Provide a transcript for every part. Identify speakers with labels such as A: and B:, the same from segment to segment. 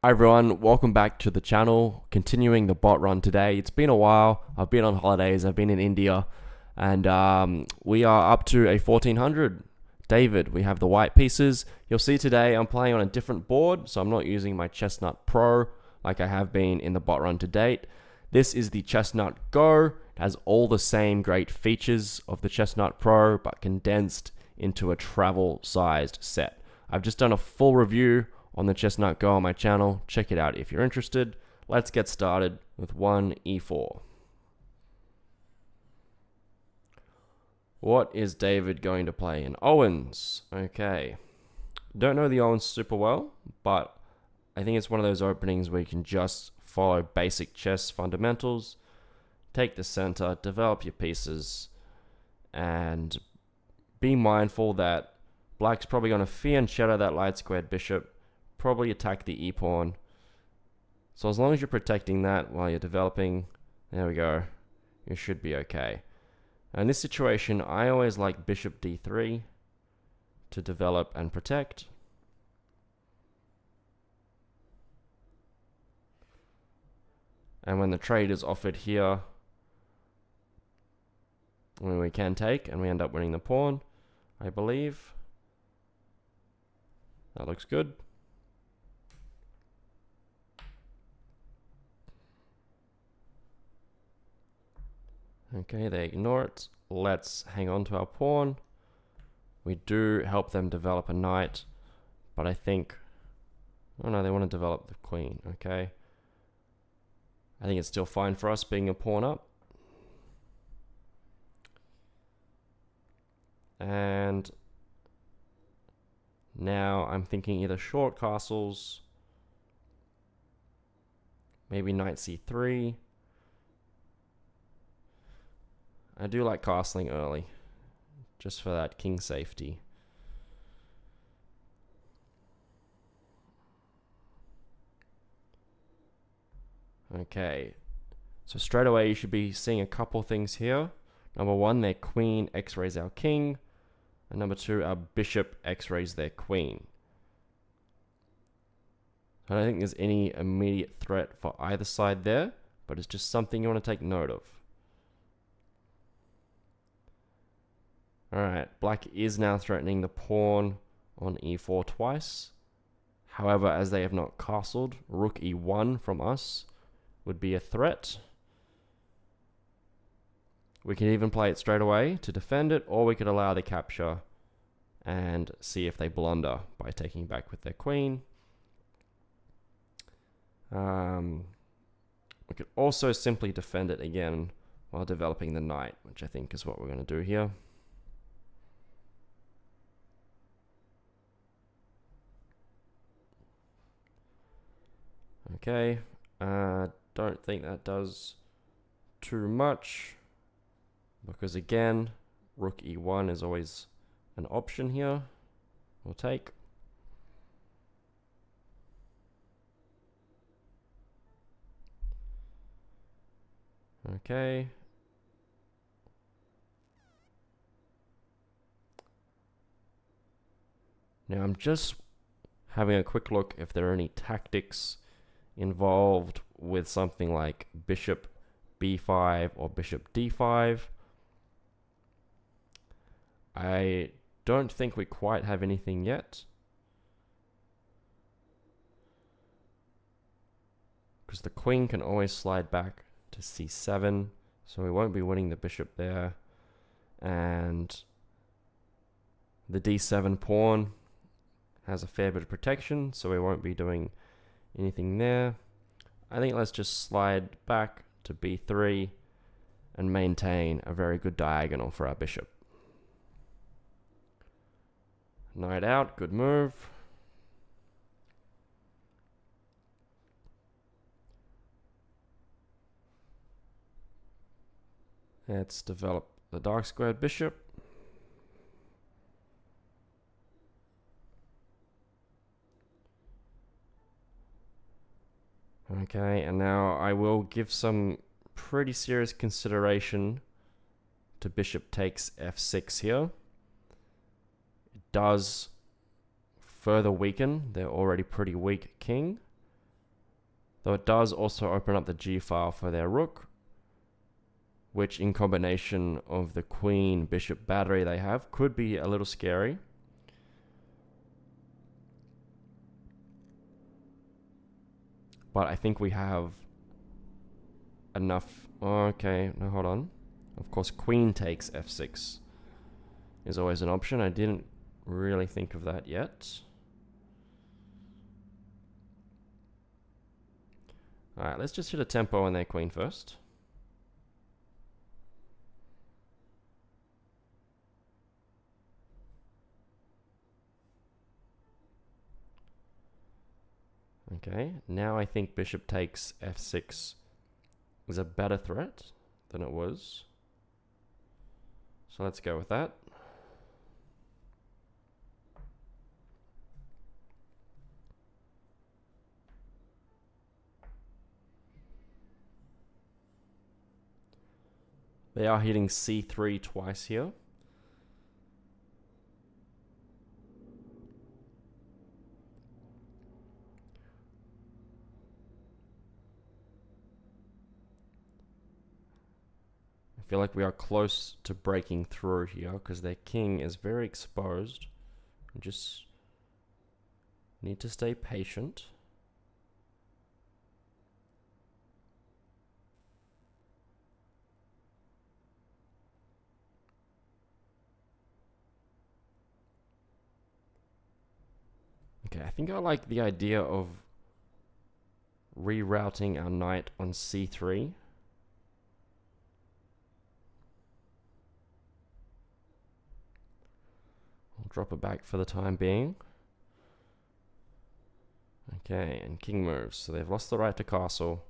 A: Hi everyone, welcome back to the channel. Continuing the bot run today. It's been a while. I've been on holidays. I've been in India, and we are up to a 1400. David, we have the white pieces. You'll see today I'm playing on a different board, so I'm not using my Chesnut Pro like I have been in the bot run to date. This is the Chessnut Go. It has all the same great features of the Chessnut Pro, but condensed into a travel-sized set. I've just done a full review on the Chessnut Go on my channel. Check it out if you're interested. Let's get started with 1e4. What is David going to play in? Owens. Okay. Don't know the Owens super well, but I think it's one of those openings where you can just follow basic chess fundamentals, take the center, develop your pieces, and be mindful that black's probably going to fear and shadow that light squared bishop, probably attack the e-pawn. So as long as you're protecting that while you're developing, there we go, you should be okay. In this situation, I always like bishop d3 to develop and protect. And when the trade is offered here, when we can take, and we end up winning the pawn, I believe. That looks good. Okay, they ignore it. Let's hang on to our pawn. We do help them develop a knight, but I think, oh no, they want to develop the queen. Okay, I think it's still fine for us being a pawn up. And now I'm thinking either short castles, maybe knight c3. I do like castling early, just for that king safety. Okay, so straight away you should be seeing a couple things here. Number one, their queen x-rays our king, and number two, our bishop x-rays their queen. I don't think there's any immediate threat for either side there, but it's just something you want to take note of. Alright, black is now threatening the pawn on e4 twice. However, as they have not castled, rook e1 from us would be a threat. We can even play it straight away to defend it, or we could allow the capture and see if they blunder by taking back with their queen. We could also simply defend it again while developing the knight, which I think is what we're going to do here. Okay, don't think that does too much, because again, rook e1 is always an option here. We'll take. Okay. Now I'm just having a quick look if there are any tactics involved with something like bishop b5 or bishop d5. I don't think we quite have anything yet, because the queen can always slide back to c7, so we won't be winning the bishop there, and the d7 pawn has a fair bit of protection, so we won't be doing anything there. I think let's just slide back to b3 and maintain a very good diagonal for our bishop. Knight out, good move. Let's develop the dark squared bishop. Okay, and now I will give some pretty serious consideration to bishop takes f6 here. It does further weaken their already pretty weak king. Though it does also open up the G file for their rook, which in combination of the queen bishop battery they have could be a little scary. But I think we have enough. Okay, no, hold on. Of course, queen takes f6 is always an option. I didn't really think of that yet. Alright, let's just hit a tempo on their queen first. Okay, now I think bishop takes f6 is a better threat than it was. So let's go with that. They are hitting c3 twice here. I feel like we are close to breaking through here because their king is very exposed. We just need to stay patient. Okay, I think I like the idea of rerouting our knight on c3. I'll drop it back for the time being. Okay, and king moves. So they've lost the right to castle.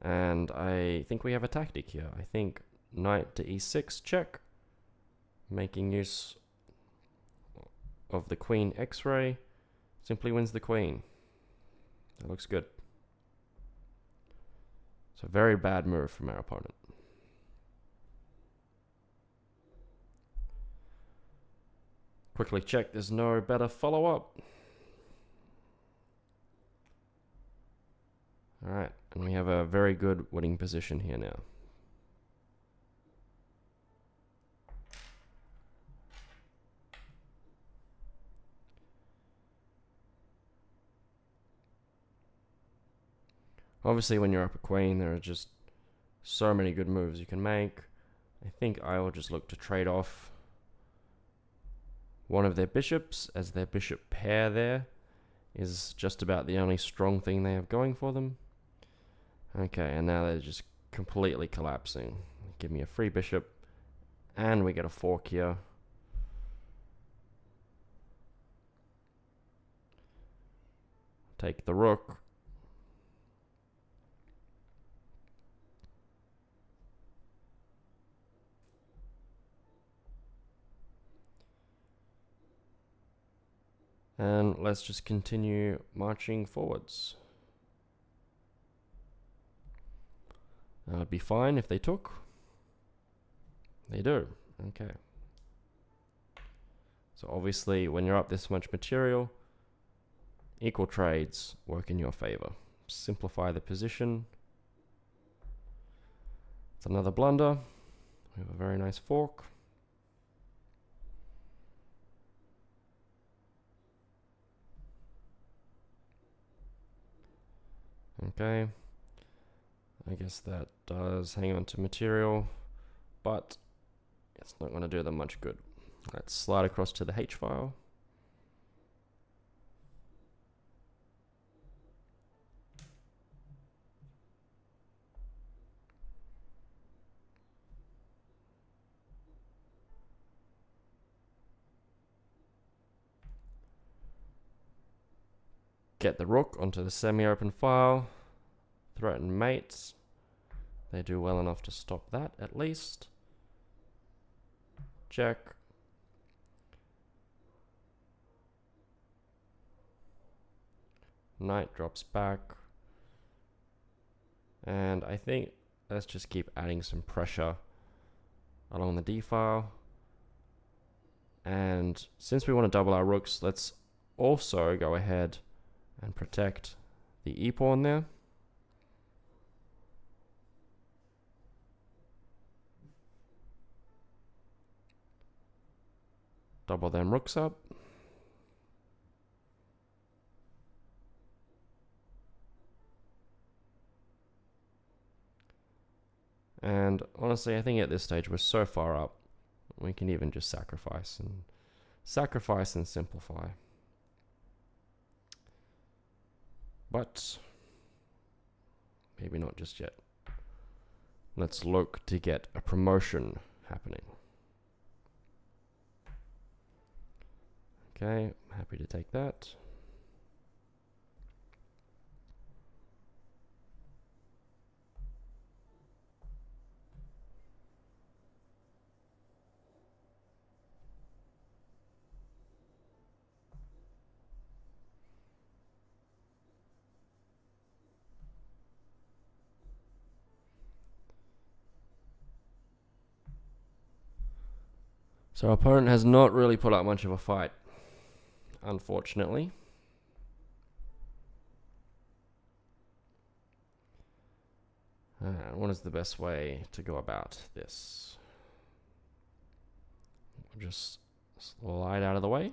A: And I think we have a tactic here. I think knight to e6 check. Making use of the queen x-ray simply wins the queen. That looks good. It's a very bad move from our opponent. Quickly check, there's no better follow-up. Alright, and we have a very good winning position here now. Obviously, when you're up a queen, there are just so many good moves you can make. I think I will just look to trade off one of their bishops, as their bishop pair there is just about the only strong thing they have going for them. Okay, and now they're just completely collapsing. Give me a free bishop, and we get a fork here. Take the rook. And let's just continue marching forwards. It'd be fine if they took. They do. Okay. So obviously, when you're up this much material, equal trades work in your favor. Simplify the position. It's another blunder. We have a very nice fork. Okay, I guess that does hang on to material, but it's not going to do them much good. Let's slide across to the H file. Get the rook onto the semi-open file. Threaten mates. They do well enough to stop that, at least. Check. Knight drops back. And I think let's just keep adding some pressure along the D file. And since we want to double our rooks, let's also go ahead and protect the e-pawn there. Double them rooks up. And honestly, I think at this stage we're so far up, we can even just sacrifice and simplify. But maybe not just yet. Let's look to get a promotion happening. Okay, happy to take that. So our opponent has not really put up much of a fight, unfortunately. What is the best way to go about this? Just slide out of the way.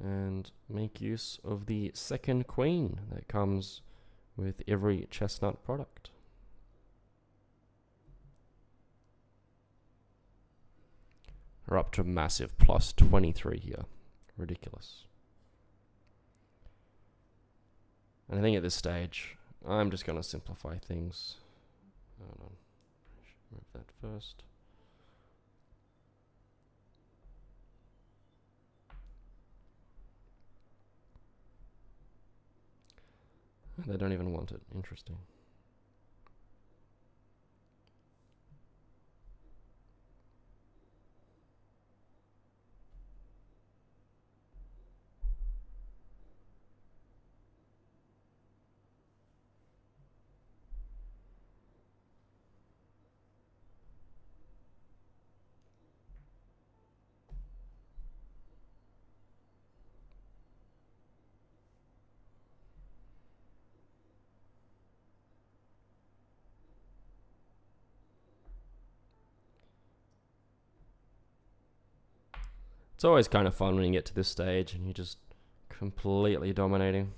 A: And make use of the second queen that comes with every Chesnut product. We're up to a massive plus 23 here. Ridiculous. And I think at this stage, I'm just going to simplify things. Hold on. Move that first. They don't even want it. Interesting. It's always kind of fun when you get to this stage and you're just completely dominating.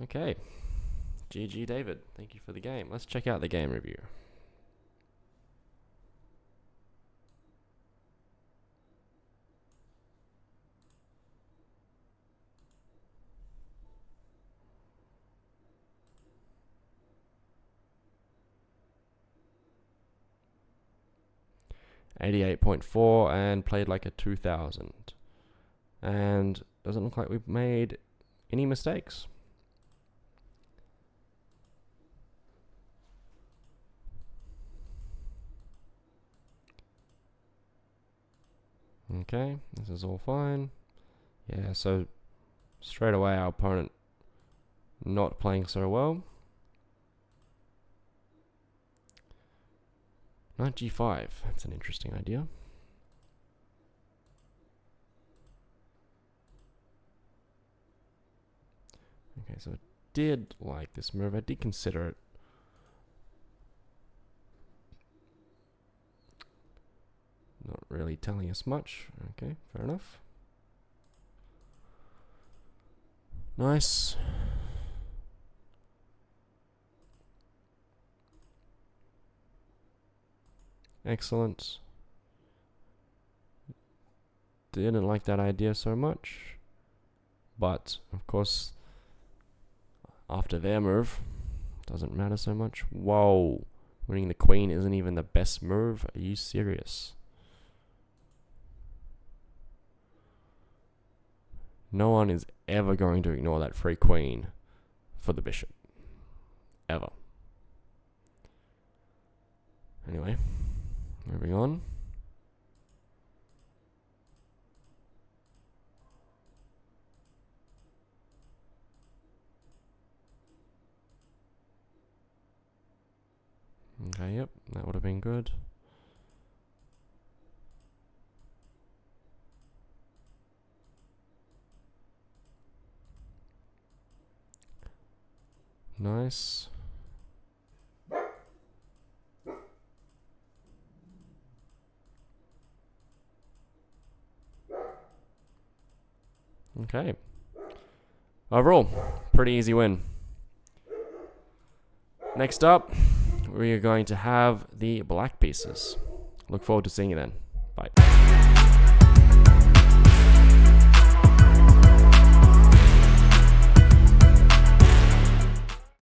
A: Okay. GG David, thank you for the game. Let's check out the game review. .4 and played like a 2000. And doesn't look like we've made any mistakes. Okay, this is all fine. Yeah, so straight away our opponent not playing so well. Knight g5, that's an interesting idea. Okay, so I did like this move. I did consider it. Not really telling us much. Okay, fair enough. Nice. Excellent. Didn't like that idea so much. But, of course, after their move, doesn't matter so much. Whoa. Winning the queen isn't even the best move? Are you serious? No one is ever going to ignore that free queen for the bishop. Ever. Anyway, moving on. Okay, yep, that would have been good. Nice. Okay. Overall, pretty easy win. Next up, we are going to have the black pieces. Look forward to seeing you then. Bye.